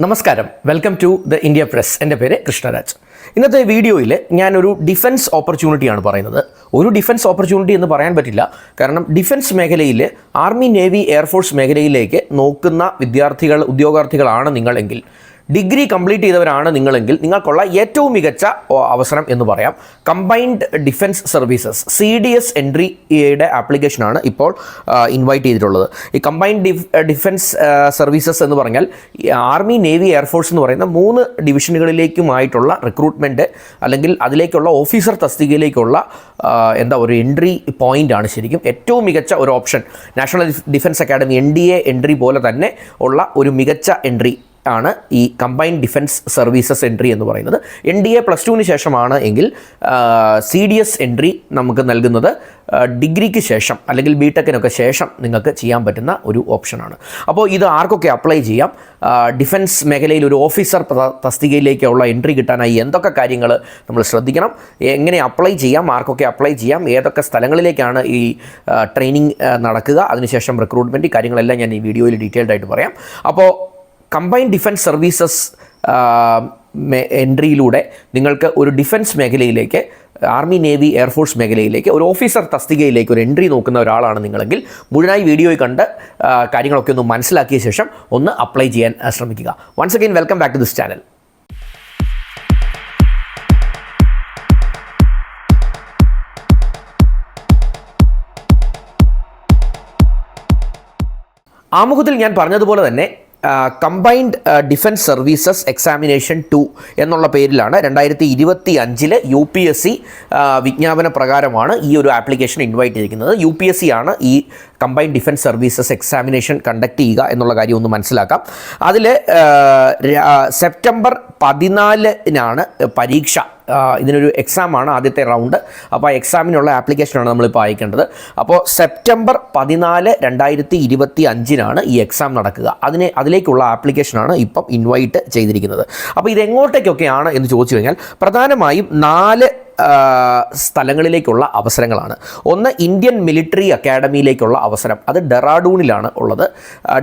നമസ്കാരം, welcome to the India press. എൻ്റെ പേര് കൃഷ്ണരാജ്. ഇന്നത്തെ വീഡിയോയിൽ ഞാനൊരു ഡിഫൻസ് ഓപ്പർച്യൂണിറ്റിയാണ് പറയുന്നത്. ഒരു ഡിഫൻസ് ഓപ്പർച്യൂണിറ്റി എന്ന് പറയാൻ പറ്റില്ല, കാരണം ഡിഫൻസ് മേഖലയിൽ ആർമി, നേവി, എയർഫോഴ്സ് മേഖലയിലേക്ക് നോക്കുന്ന ഉദ്യോഗാർത്ഥികളാണ് നിങ്ങളെങ്കിൽ, ഡിഗ്രി കംപ്ലീറ്റ് ചെയ്തവരാണ് നിങ്ങളെങ്കിൽ നിങ്ങൾക്കുള്ള ഏറ്റവും മികച്ച അവസരം എന്ന് പറയാം കമ്പൈൻഡ് ഡിഫൻസ് സർവീസസ് CDS എൻട്രിയുടെ ആപ്ലിക്കേഷനാണ് ഇപ്പോൾ ഇൻവൈറ്റ് ചെയ്തിട്ടുള്ളത്. ഈ കമ്പൈൻഡ് ഡിഫൻസ് സർവീസസ് എന്ന് പറഞ്ഞാൽ ആർമി, നേവി, എയർഫോഴ്സ് എന്ന് പറയുന്ന 3 ഡിവിഷനുകളിലേക്കുമായിട്ടുള്ള റിക്രൂട്ട്മെൻറ്റ് അല്ലെങ്കിൽ അതിലേക്കുള്ള ഓഫീസർ തസ്തികയിലേക്കുള്ള ഒരു എൻട്രി പോയിൻ്റാണ്. ശരിക്കും ഏറ്റവും മികച്ച ഒരു option national defence academy NDA entry പോലെ തന്നെ ഉള്ള ഒരു മികച്ച എൻട്രി ആണ് ഈ കമ്പൈൻഡ് ഡിഫൻസ് സർവീസസ് എൻട്രി എന്ന് പറയുന്നത്. NDA +2 ശേഷമാണ് എങ്കിൽ CDS എൻട്രി നമുക്ക് നൽകുന്നത് ഡിഗ്രിക്ക് ശേഷം അല്ലെങ്കിൽ BTECിനൊക്കെ ശേഷം നിങ്ങൾക്ക് ചെയ്യാൻ പറ്റുന്ന ഒരു ഓപ്ഷനാണ്. അപ്പോൾ ഇത് ആർക്കൊക്കെ അപ്ലൈ ചെയ്യാം? ഡിഫൻസ് മേഖലയിൽ ഒരു ഓഫീസർ തസ്തികയിലേക്കുള്ള എൻട്രി കിട്ടാനായി എന്തൊക്കെ കാര്യങ്ങൾ നമ്മൾ ശ്രദ്ധിക്കണം, എങ്ങനെ അപ്ലൈ ചെയ്യാം, ആർക്കൊക്കെ അപ്ലൈ ചെയ്യാം, ഏതൊക്കെ സ്ഥലങ്ങളിലേക്കാണ് ഈ ട്രെയിനിങ് നടക്കുക, അതിനുശേഷം റിക്രൂട്ട്മെൻറ്റ്, കാര്യങ്ങളെല്ലാം ഞാൻ ഈ വീഡിയോയിൽ ഡീറ്റെയിൽഡ് ആയിട്ട് പറയാം. അപ്പോൾ കമ്പൈൻഡ് ഡിഫൻസ് സർവീസസ് എൻട്രിയിലൂടെ നിങ്ങൾക്ക് ഒരു ഡിഫൻസ് മേഖലയിലേക്ക്, ആർമി, നേവി, എയർഫോഴ്സ് മേഖലയിലേക്ക് ഒരു ഓഫീസർ തസ്തികയിലേക്ക് ഒരു എൻട്രി നോക്കുന്ന ഒരാളാണ് നിങ്ങളെങ്കിൽ മുഴുവനായി വീഡിയോയിൽ കണ്ട് കാര്യങ്ങളൊക്കെ ഒന്ന് മനസ്സിലാക്കിയ ശേഷം ഒന്ന് അപ്ലൈ ചെയ്യാൻ ശ്രമിക്കുക. Once again welcome back to this channel. ആമുഖത്തിൽ ഞാൻ പറഞ്ഞതുപോലെ തന്നെ കമ്പൈൻഡ് ഡിഫൻസ് സർവീസസ് എക്സാമിനേഷൻ 2 എന്നുള്ള പേരിലാണ് 2025 UPSC വിജ്ഞാപന പ്രകാരമാണ് ഈ ഒരു ആപ്ലിക്കേഷൻ ഇൻവൈറ്റ് ചെയ്തിരിക്കുന്നത്. UPSC ആണ് ഈ combined defence services examination conduct ചെയ്യുക എന്നുള്ള കാര്യം ഒന്ന് മനസ്സിലാക്കാം. അതിൽ സെപ്റ്റംബർ 14 പരീക്ഷ. ഇതിനൊരു എക്സാമാണ്, ആദ്യത്തെ റൗണ്ട്. അപ്പോൾ ആ എക്സാമിനുള്ള ആപ്ലിക്കേഷനാണ് നമ്മളിപ്പോൾ അയക്കേണ്ടത്. അപ്പോൾ സെപ്റ്റംബർ 14, 2025 ഈ എക്സാം നടക്കുക. അതിലേക്കുള്ള ആപ്ലിക്കേഷനാണ് ഇപ്പം ഇൻവൈറ്റ് ചെയ്തിരിക്കുന്നത്. അപ്പോൾ ഇതെങ്ങോട്ടേക്കൊക്കെയാണ് എന്ന് ചോദിച്ചു കഴിഞ്ഞാൽ പ്രധാനമായും 4 സ്ഥലങ്ങളിലേക്കുള്ള അവസരങ്ങളാണ്. ഒന്ന്, ഇന്ത്യൻ മിലിറ്ററി അക്കാഡമിയിലേക്കുള്ള അവസരം. അത് ഡെറാഡൂണിലാണ് ഉള്ളത്.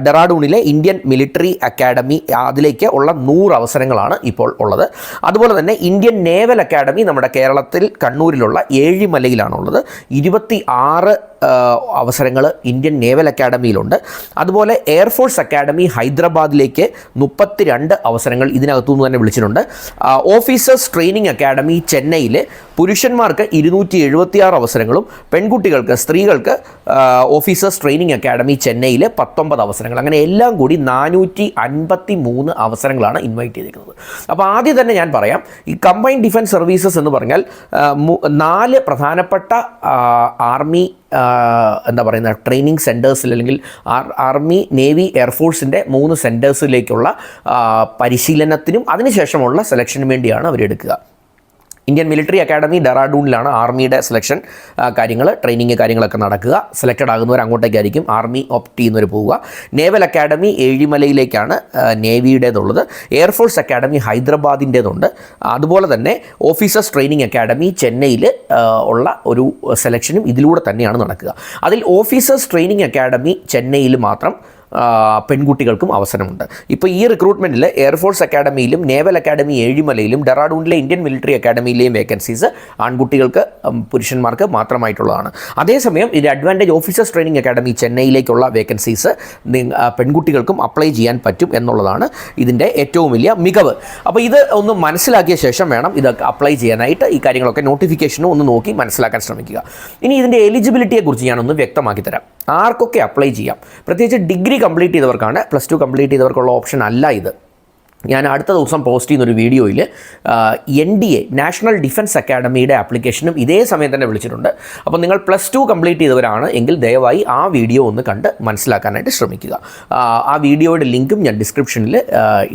ഡെറാഡൂണിലെ ഇന്ത്യൻ മിലിറ്ററി അക്കാഡമി, അതിലേക്ക് ഉള്ള 100 അവസരങ്ങളാണ് ഇപ്പോൾ ഉള്ളത്. അതുപോലെ തന്നെ ഇന്ത്യൻ നേവൽ അക്കാഡമി നമ്മുടെ കേരളത്തിൽ കണ്ണൂരിലുള്ള ഏഴിമലയിലാണുള്ളത്. 26 അവസരങ്ങൾ ഇന്ത്യൻ നേവൽ അക്കാഡമിയിലുണ്ട്. അതുപോലെ എയർഫോഴ്സ് അക്കാഡമി ഹൈദരാബാദിലേക്ക് 32 അവസരങ്ങൾ ഇതിനകത്തുനിന്ന് തന്നെ വിളിച്ചിട്ടുണ്ട്. ഓഫീസേഴ്സ് ട്രെയിനിങ് അക്കാഡമി ചെന്നൈയിൽ പുരുഷന്മാർക്ക് 276 അവസരങ്ങളും പെൺകുട്ടികൾക്ക്, സ്ത്രീകൾക്ക് ഓഫീസേഴ്സ് ട്രെയിനിങ് അക്കാഡമി ചെന്നൈയിൽ 19 അവസരങ്ങൾ. അങ്ങനെ എല്ലാം കൂടി 453 അവസരങ്ങളാണ് ഇൻവൈറ്റ് ചെയ്തിരിക്കുന്നത്. അപ്പോൾ ആദ്യം തന്നെ ഞാൻ പറയാം, ഈ കമ്പൈൻഡ് ഡിഫൻസ് സർവീസസ് എന്ന് പറഞ്ഞാൽ 4 പ്രധാനപ്പെട്ട ആർമി ട്രെയിനിങ് സെൻറ്റേഴ്സിൽ അല്ലെങ്കിൽ ആർമി, നേവി, എയർഫോഴ്സിൻ്റെ 3 സെൻറ്റേഴ്സിലേക്കുള്ള പരിശീലനത്തിനും അതിനുശേഷമുള്ള സെലക്ഷനും വേണ്ടിയാണ് അവരെടുക്കുക. ഇന്ത്യൻ മിലിറ്ററി അക്കാഡമി ഡെറാഡൂണിലാണ് ആർമിയുടെ സെലക്ഷൻ ട്രെയിനിങ് കാര്യങ്ങളൊക്കെ നടക്കുക. സെലക്റ്റഡ് ആകുന്നവർ അങ്ങോട്ടേക്കായിരിക്കും ആർമി ഓപ്റ്റ് ചെയ്യുന്നവർ പോവുക. നേവൽ അക്കാഡമി ഏഴിമലയിലേക്കാണ് നേവിയുടേതുള്ളത്. എയർഫോഴ്സ് അക്കാഡമി ഹൈദരാബാദിൻ്റേതുണ്ട്. അതുപോലെ തന്നെ ഓഫീസേഴ്സ് ട്രെയിനിങ് അക്കാഡമി ചെന്നൈയിൽ ഉള്ള ഒരു സെലക്ഷനും ഇതിലൂടെ തന്നെയാണ് നടക്കുക. അതിൽ ഓഫീസേഴ്സ് ട്രെയിനിങ് അക്കാഡമി ചെന്നൈയിൽ മാത്രം പെൺകുട്ടികൾക്കും അവസരമുണ്ട്. ഇപ്പോൾ ഈ റിക്രൂട്ട്മെൻറ്റിൽ എയർഫോഴ്സ് അക്കാഡമിയിലും നേവൽ അക്കാഡമി ഏഴിമലയിലും ഡെറാഡൂണിലെ ഇന്ത്യൻ മിലിറ്ററി അക്കാഡമിയിലെയും വേക്കൻസീസ് ആൺകുട്ടികൾക്ക്, പുരുഷന്മാർക്ക് മാത്രമായിട്ടുള്ളതാണ്. അതേസമയം ഇത് അഡ്വാൻറ്റേജ് ഓഫീസേഴ്സ് ട്രെയിനിങ് അക്കാഡമി ചെന്നൈയിലേക്കുള്ള വേക്കൻസീസ് പെൺകുട്ടികൾക്കും അപ്ലൈ ചെയ്യാൻ പറ്റും എന്നുള്ളതാണ് ഇതിൻ്റെ ഏറ്റവും വലിയ മികവ്. അപ്പോൾ ഇത് ഒന്ന് മനസ്സിലാക്കിയ ശേഷം വേണം ഇതൊക്കെ അപ്ലൈ ചെയ്യാനായിട്ട്. ഈ കാര്യങ്ങളൊക്കെ നോട്ടിഫിക്കേഷനും ഒന്ന് നോക്കി മനസ്സിലാക്കാൻ ശ്രമിക്കുക. ഇനി ഇതിൻ്റെ എലിജിബിലിറ്റിയെക്കുറിച്ച് ഞാനൊന്ന് വ്യക്തമാക്കി തരാം. ആർക്കൊക്കെ അപ്ലൈ ചെയ്യാം? പ്രത്യേകിച്ച് ഡിഗ്രി കംപ്ലീറ്റ് ചെയ്തവർക്കാണ്. +2 കംപ്ലീറ്റ് ചെയ്തവർക്കുള്ള ഓപ്ഷൻ അല്ല ഇത്. ഞാൻ അടുത്ത ദിവസം പോസ്റ്റ് ചെയ്യുന്നൊരു വീഡിയോയിൽ NDA നാഷണൽ ഡിഫൻസ് അക്കാഡമിയുടെ ആപ്ലിക്കേഷനും ഇതേ സമയം തന്നെ വിളിച്ചിട്ടുണ്ട്. അപ്പോൾ നിങ്ങൾ +2 കംപ്ലീറ്റ് ചെയ്തവരാണ് എങ്കിൽ ദയവായി ആ വീഡിയോ ഒന്ന് കണ്ട് മനസ്സിലാക്കാനായിട്ട് ശ്രമിക്കുക. ആ വീഡിയോയുടെ ലിങ്കും ഞാൻ ഡിസ്ക്രിപ്ഷനിൽ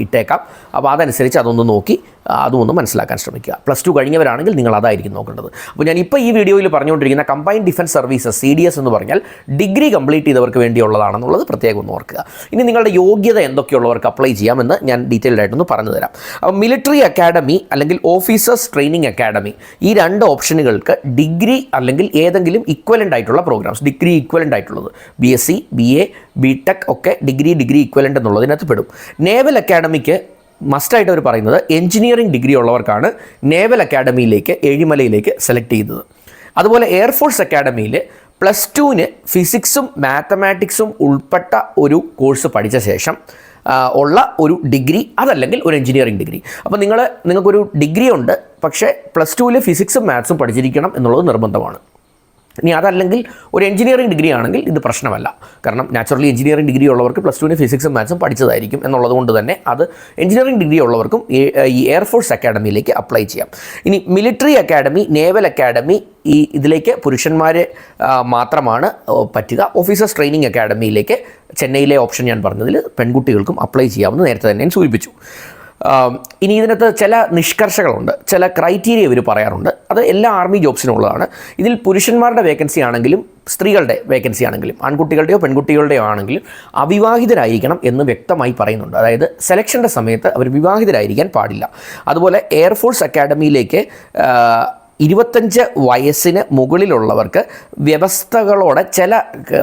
ഇട്ടേക്കാം. അപ്പോൾ അതനുസരിച്ച് അതൊന്ന് നോക്കി അതും ഒന്ന് മനസ്സിലാക്കാൻ ശ്രമിക്കുക. +2 കഴിഞ്ഞവരാണെങ്കിൽ നിങ്ങൾ അതായിരിക്കും നോക്കേണ്ടത്. അപ്പോൾ ഞാൻ ഇപ്പോൾ ഈ വീഡിയോയിൽ പറഞ്ഞുകൊണ്ടിരിക്കുന്ന കമ്പൈൻഡ് ഡിഫൻസ് സർവീസസ് CDS എന്ന് പറഞ്ഞാൽ ഡിഗ്രി കംപ്ലീറ്റ് ചെയ്തവർക്ക് വേണ്ടിയുള്ളതാണെന്നുള്ളത് പ്രത്യേകം ഒന്ന് ഓർക്കുക. ഇനി നിങ്ങളുടെ യോഗ്യത എന്തൊക്കെയുള്ളവർക്ക് അപ്ലൈ ചെയ്യാമെന്ന് ഞാൻ ഡീറ്റെയിൽഡ് ആയിട്ടൊന്ന് പറഞ്ഞു തരാം. അപ്പോൾ മിലിറ്ററി അക്കാഡമി അല്ലെങ്കിൽ ഓഫീസേഴ്സ് ട്രെയിനിങ് അക്കാഡമി, ഈ 2 ഓപ്ഷനുകൾക്ക് ഡിഗ്രി അല്ലെങ്കിൽ ഏതെങ്കിലും ഇക്വലൻ്റ് ആയിട്ടുള്ള പ്രോഗ്രാംസ്, ഡിഗ്രി ഇക്വലൻ്റ് ആയിട്ടുള്ളത് BSc, BA, BTech ഒക്കെ ഡിഗ്രി ഇക്വലൻ്റ് എന്നുള്ളതിനകത്ത് പെടും. നേവൽ അക്കാഡമിക്ക് മസ്റ്റായിട്ട് അവർ പറയുന്നത് എഞ്ചിനീയറിംഗ് ഡിഗ്രി ഉള്ളവർക്കാണ് നേവൽ അക്കാഡമിയിലേക്ക് ഏഴിമലയിലേക്ക് സെലക്ട് ചെയ്തത്. അതുപോലെ എയർഫോഴ്സ് അക്കാഡമിയിൽ +2-ന് ഫിസിക്സും മാത്തമാറ്റിക്സും ഉൾപ്പെട്ട ഒരു പഠിച്ച ശേഷം ഉള്ള ഒരു ഡിഗ്രി, അതല്ലെങ്കിൽ ഒരു എഞ്ചിനീയറിംഗ് ഡിഗ്രി. അപ്പോൾ നിങ്ങൾക്കൊരു ഡിഗ്രി ഉണ്ട്, പക്ഷേ +2-ൽ ഫിസിക്സും മാത്സും പഠിച്ചിരിക്കണം എന്നുള്ളത് നിർബന്ധമാണ്. ഇനി അതല്ലെങ്കിൽ ഒരു എഞ്ചിനീയറിംഗ് ഡിഗ്രി ആണെങ്കിൽ ഇത് പ്രശ്നമല്ല. കാരണം നാച്ചുറലി എഞ്ചിനീയറിംഗ് ഡിഗ്രി ഉള്ളവർക്ക് +2-ന് ഫിസിക്സും മാത്സും പഠിച്ചതായിരിക്കും എന്നുള്ളത് കൊണ്ട് തന്നെ അത് എഞ്ചിനീയറിംഗ് ഡിഗ്രി ഉള്ളവർക്കും ഈ എയർഫോഴ്സ് അക്കാഡമിയിലേക്ക് അപ്ലൈ ചെയ്യാം. ഇനി മിലിറ്ററി അക്കാഡമി, നേവൽ അക്കാഡമി, ഇതിലേക്ക് പുരുഷന്മാർ മാത്രമാണ് പറ്റുക. ഓഫീസേഴ്സ് ട്രെയിനിങ് അക്കാഡമിയിലേക്ക് ചെന്നൈയിലെ ഓപ്ഷൻ ഞാൻ പറഞ്ഞതിൽ പെൺകുട്ടികൾക്കും അപ്ലൈ ചെയ്യാമെന്ന് നേരത്തെ തന്നെ ഞാൻ സൂചിപ്പിച്ചു. ഇനി ഇതിനകത്ത് ചില നിഷ്കർഷകളുണ്ട്, ചില ക്രൈറ്റീരിയ ഇവർ പറയാറുണ്ട്. അത് എല്ലാ ആർമി ജോബ്സിനുള്ളതാണ്. ഇതിൽ പുരുഷന്മാരുടെ വേക്കൻസി ആണെങ്കിലും സ്ത്രീകളുടെ വേക്കൻസി ആണെങ്കിലും ആൺകുട്ടികളുടെയോ പെൺകുട്ടികളുടെയോ ആണെങ്കിലും അവിവാഹിതരായിരിക്കണം എന്ന് വ്യക്തമായി പറയുന്നുണ്ട്. അതായത് സെലക്ഷൻ്റെ സമയത്ത് അവർ വിവാഹിതരായിരിക്കാൻ പാടില്ല. അതുപോലെ എയർഫോഴ്സ് അക്കാഡമിയിലേക്ക് 25 വയസ്സിന് മുകളിലുള്ളവർക്ക് വ്യവസ്ഥകളോടെ ചില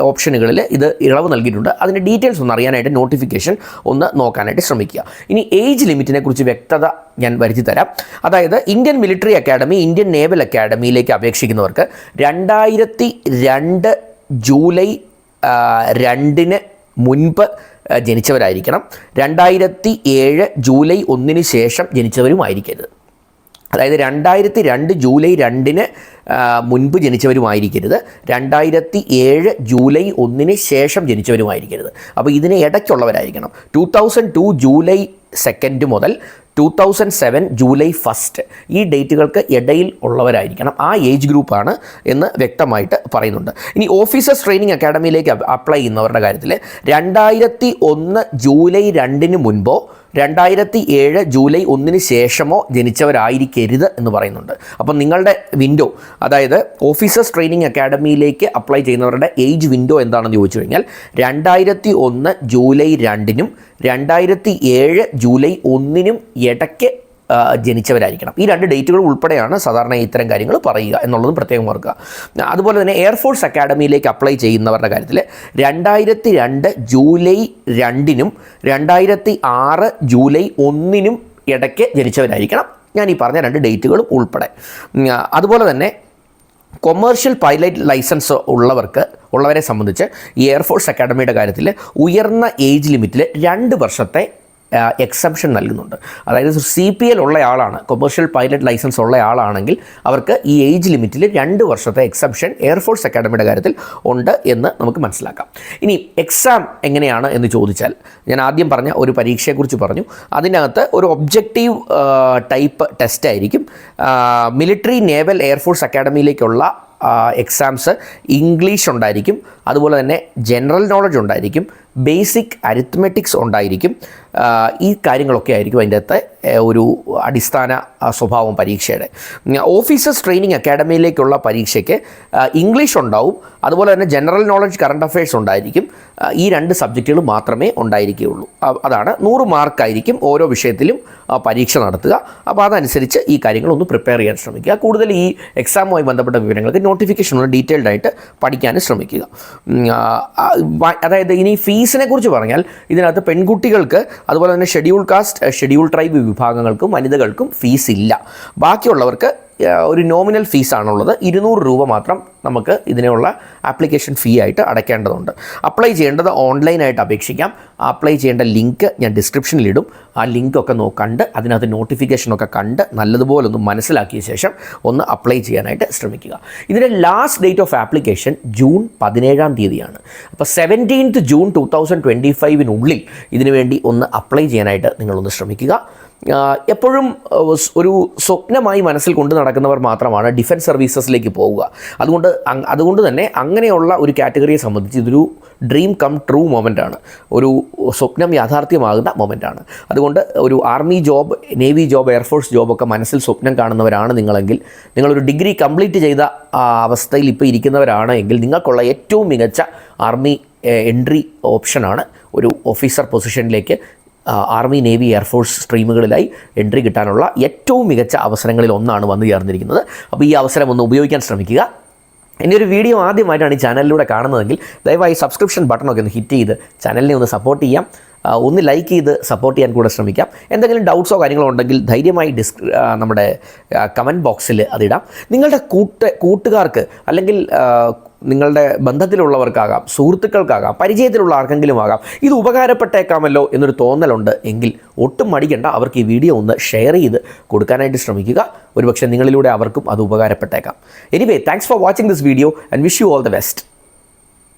ഓപ്ഷനുകളിൽ ഇത് ഇളവ് നൽകിയിട്ടുണ്ട്. അതിൻ്റെ ഡീറ്റെയിൽസ് ഒന്ന് അറിയാനായിട്ട് നോട്ടിഫിക്കേഷൻ ഒന്ന് നോക്കാനായിട്ട് ശ്രമിക്കുക. ഇനി ഏജ് ലിമിറ്റിനെ കുറിച്ച് വ്യക്തത ഞാൻ വരുത്തി തരാം. അതായത് Indian military academy, Indian naval അക്കാഡമിയിലേക്ക് അപേക്ഷിക്കുന്നവർക്ക് 2002 ജൂലൈ 2-ന് മുൻപ് ജനിച്ചവരായിരിക്കണം. 2007 ജൂലൈ 1-ന് ശേഷം ജനിച്ചവരുമായിരിക്കരുത്. അതായത് 2002 ജൂലൈ 2-ന് മുൻപ് ജനിച്ചവരുമായിരിക്കരുത്, 2007 ജൂലൈ 1-ന് ശേഷം ജനിച്ചവരുമായിരിക്കരുത്. അപ്പോൾ ഇതിന് ഇടയ്ക്കുള്ളവരായിരിക്കണം. 2002 ജൂലൈ 2 മുതൽ 2007 ജൂലൈ 1 ഈ ഡേറ്റുകൾക്ക് ഇടയിൽ ഉള്ളവരായിരിക്കണം. ആ ഏജ് ഗ്രൂപ്പാണ് എന്ന് വ്യക്തമായിട്ട് പറയുന്നുണ്ട്. ഇനി ഓഫീസേഴ്സ് ട്രെയിനിങ് അക്കാഡമിയിലേക്ക് അപ്ലൈ ചെയ്യുന്നവരുടെ കാര്യത്തിൽ 2001 ജൂലൈ 2-ന് മുൻപോ 2007 ജൂലൈ 1-ന് ശേഷമോ ജനിച്ചവരായിരിക്കരുത് എന്ന് പറയുന്നുണ്ട്. അപ്പം നിങ്ങളുടെ വിൻഡോ, അതായത് ഓഫീസേഴ്സ് ട്രെയിനിങ് അക്കാഡമിയിലേക്ക് അപ്ലൈ ചെയ്യുന്നവരുടെ ഏജ് വിൻഡോ എന്താണെന്ന് ചോദിച്ചു കഴിഞ്ഞാൽ 2001 ജൂലൈ 2-നും 2007 ജൂലൈ 1-നും ഇടയ്ക്ക് ജനിച്ചവരായിരിക്കണം. ഈ 2 ഡേറ്റുകൾ ഉൾപ്പെടെയാണ് സാധാരണ ഇത്തരം കാര്യങ്ങൾ പറയുക എന്നുള്ളതും പ്രത്യേകം ഓർക്കുക. അതുപോലെ തന്നെ എയർഫോഴ്സ് അക്കാഡമിയിലേക്ക് അപ്ലൈ ചെയ്യുന്നവരുടെ കാര്യത്തിൽ 2002 ജൂലൈ 2-നും 2006 ജൂലൈ 1-നും ഇടയ്ക്ക് ജനിച്ചവരായിരിക്കണം. ഞാൻ ഈ പറഞ്ഞ 2 ഡേറ്റുകളും ഉൾപ്പെടെ. അതുപോലെ തന്നെ കൊമേഴ്ഷ്യൽ പൈലറ്റ് ലൈസൻസ് ഉള്ളവരെ സംബന്ധിച്ച് ഈ എയർഫോഴ്സ് അക്കാഡമിയുടെ കാര്യത്തിൽ ഉയർന്ന ഏജ് ലിമിറ്റിൽ 2 വർഷത്തെ എക്സംഷൻ നൽകുന്നുണ്ട്. അതായത് CPL ഉള്ള ആളാണ്, കൊമേഴ്ഷ്യൽ പൈലറ്റ് ലൈസൻസ് ഉള്ള ആളാണെങ്കിൽ അവർക്ക് ഈ ഏജ് ലിമിറ്റിൽ 2 വർഷത്തെ എക്സംഷൻ എയർഫോഴ്സ് അക്കാഡമിയുടെ കാര്യത്തിൽ ഉണ്ട് എന്ന് നമുക്ക് മനസ്സിലാക്കാം. ഇനി എക്സാം എങ്ങനെയാണ് എന്ന് ചോദിച്ചാൽ, ഞാൻ ആദ്യം പറഞ്ഞ ഒരു പരീക്ഷയെക്കുറിച്ച് പറഞ്ഞു. അതിനകത്ത് ഒരു ഒബ്ജക്റ്റീവ് ടൈപ്പ് ടെസ്റ്റ് ആയിരിക്കും. മിലിറ്ററി, നേവൽ, എയർഫോഴ്സ് അക്കാഡമിയിലേക്കുള്ള എക്സാംസ് ഇംഗ്ലീഷ് ഉണ്ടായിരിക്കും. അതുപോലെ തന്നെ ജനറൽ നോളജ് ഉണ്ടായിരിക്കും, ബേസിക് അരിത്മെറ്റിക്സ് ഉണ്ടായിരിക്കും. ഈ കാര്യങ്ങളൊക്കെ ആയിരിക്കും അതിൻ്റെ അകത്തെ ഒരു അടിസ്ഥാന സ്വഭാവം പരീക്ഷയുടെ. ഓഫീസേഴ്സ് ട്രെയിനിങ് അക്കാഡമിയിലേക്കുള്ള പരീക്ഷയ്ക്ക് ഇംഗ്ലീഷ് ഉണ്ടാവും. അതുപോലെ തന്നെ ജനറൽ നോളജ്, കറണ്ട് അഫയേഴ്സ് ഉണ്ടായിരിക്കും. ഈ 2 സബ്ജക്റ്റുകൾ മാത്രമേ ഉണ്ടായിരിക്കുകയുള്ളൂ. അതാണ് 100 മാർക്കായിരിക്കും ഓരോ വിഷയത്തിലും പരീക്ഷ നടത്തുക. അപ്പോൾ അതനുസരിച്ച് ഈ കാര്യങ്ങളൊന്ന് പ്രിപ്പയർ ചെയ്യാൻ ശ്രമിക്കുക. കൂടുതൽ ഈ എക്സാമുമായി ബന്ധപ്പെട്ട വിവരങ്ങൾക്ക് നോട്ടിഫിക്കേഷൻ ഒന്ന് ഡീറ്റെയിൽഡ് ആയിട്ട് പഠിക്കാനും ശ്രമിക്കുക. അതായത് ഇനി ഫീസിനെ കുറിച്ച് പറഞ്ഞാൽ ഇതിനകത്ത് പെൺകുട്ടികൾക്ക്, അതുപോലെ തന്നെ ഷെഡ്യൂൾ കാസ്റ്റ്, ഷെഡ്യൂൾ ട്രൈബ് വിഭാഗങ്ങൾക്കും വനിതകൾക്കും ഫീസ് ഇല്ല. ബാക്കിയുള്ളവർക്ക് ഒരു നോമിനൽ ഫീസാണുള്ളത്. 200 രൂപ മാത്രം നമുക്ക് ഇതിനുള്ള ആപ്ലിക്കേഷൻ ഫീ ആയിട്ട് അടയ്ക്കേണ്ടതുണ്ട്. അപ്ലൈ ചെയ്യേണ്ടത് ഓൺലൈനായിട്ട് അപേക്ഷിക്കാം. അപ്ലൈ ചെയ്യേണ്ട ലിങ്ക് ഞാൻ ഡിസ്ക്രിപ്ഷനിലിടും. ആ ലിങ്കൊക്കെ കണ്ട് അതിനകത്ത് നോട്ടിഫിക്കേഷനൊക്കെ കണ്ട് നല്ലതുപോലെ ഒന്ന് മനസ്സിലാക്കിയ ശേഷം ഒന്ന് അപ്ലൈ ചെയ്യാനായിട്ട് ശ്രമിക്കുക. ഇതിൻ്റെ last date of application June 17-ാം തീയതിയാണ്. അപ്പോൾ 17th ജൂൺ 2025 ഇതിനു വേണ്ടി ഒന്ന് അപ്ലൈ ചെയ്യാനായിട്ട് നിങ്ങളൊന്ന് ശ്രമിക്കുക. എപ്പോഴും ഒരു സ്വപ്നമായി മനസ്സിൽ കൊണ്ട് നടക്കുന്ന നടക്കുന്നവർ മാത്രമാണ് ഡിഫൻസ് സർവീസസിലേക്ക് പോവുക. അതുകൊണ്ട് തന്നെ അങ്ങനെയുള്ള ഒരു കാറ്റഗറിയെ സംബന്ധിച്ച് ഇതൊരു ഡ്രീം കം ട്രൂ മൊമെൻ്റാണ്, ഒരു സ്വപ്നം യാഥാർത്ഥ്യമാകുന്ന മൊമെൻ്റാണ്. അതുകൊണ്ട് ഒരു army job, navy job, air force ജോബൊക്കെ മനസ്സിൽ സ്വപ്നം കാണുന്നവരാണ് നിങ്ങളെങ്കിൽ, നിങ്ങളൊരു ഡിഗ്രി കംപ്ലീറ്റ് ചെയ്ത അവസ്ഥയിൽ ഇപ്പോൾ ഇരിക്കുന്നവരാണ് എങ്കിൽ നിങ്ങൾക്കുള്ള ഏറ്റവും മികച്ച ആർമി എൻട്രി ഓപ്ഷനാണ് ഒരു ഓഫീസർ പൊസിഷനിലേക്ക് ആർമി, നേവി, എയർഫോഴ്സ് സ്ട്രീമുകളിലായി എൻട്രി കിട്ടാനുള്ള ഏറ്റവും മികച്ച അവസരങ്ങളിൽ ഒന്നാണ് വന്നു ചേർന്നിരിക്കുന്നത്. അപ്പോൾ ഈ അവസരം ഒന്ന് ഉപയോഗിക്കാൻ ശ്രമിക്കുക. എൻ്റെ ഒരു വീഡിയോ ആദ്യമായിട്ടാണ് ഈ ചാനലിലൂടെ കാണുന്നതെങ്കിൽ ദയവായി സബ്സ്ക്രിപ്ഷൻ ബട്ടണൊക്കെ ഒന്ന് ഹിറ്റ് ചെയ്ത് ചാനലിനെ ഒന്ന് സപ്പോർട്ട് ചെയ്യാം, ഒന്ന് ലൈക്ക് ചെയ്ത് സപ്പോർട്ട് ചെയ്യാൻ കൂടെ ശ്രമിക്കാം. എന്തെങ്കിലും ഡൗട്ട്സോ കാര്യങ്ങളോ ഉണ്ടെങ്കിൽ ധൈര്യമായി നമ്മുടെ കമൻറ്റ് ബോക്സിൽ അതിടാം. നിങ്ങളുടെ കൂട്ടുകാർക്ക് അല്ലെങ്കിൽ നിങ്ങളുടെ ബന്ധത്തിലുള്ളവർക്കാകാം, സുഹൃത്തുക്കൾക്കാകാം, പരിചയത്തിലുള്ള ആർക്കെങ്കിലും ആകാം ഇത് ഉപകാരപ്പെട്ടേക്കാമല്ലോ എന്നൊരു തോന്നലുണ്ട് എങ്കിൽ ഒട്ടും മടിക്കണ്ട, അവർക്ക് ഈ വീഡിയോ ഒന്ന് ഷെയർ ചെയ്ത് കൊടുക്കാനായിട്ട് ശ്രമിക്കുക. ഒരുപക്ഷെ നിങ്ങളിലൂടെ അവർക്കും അത് ഉപകാരപ്പെട്ടേക്കാം. Anyway, thanks for watching this video and wish you all the best.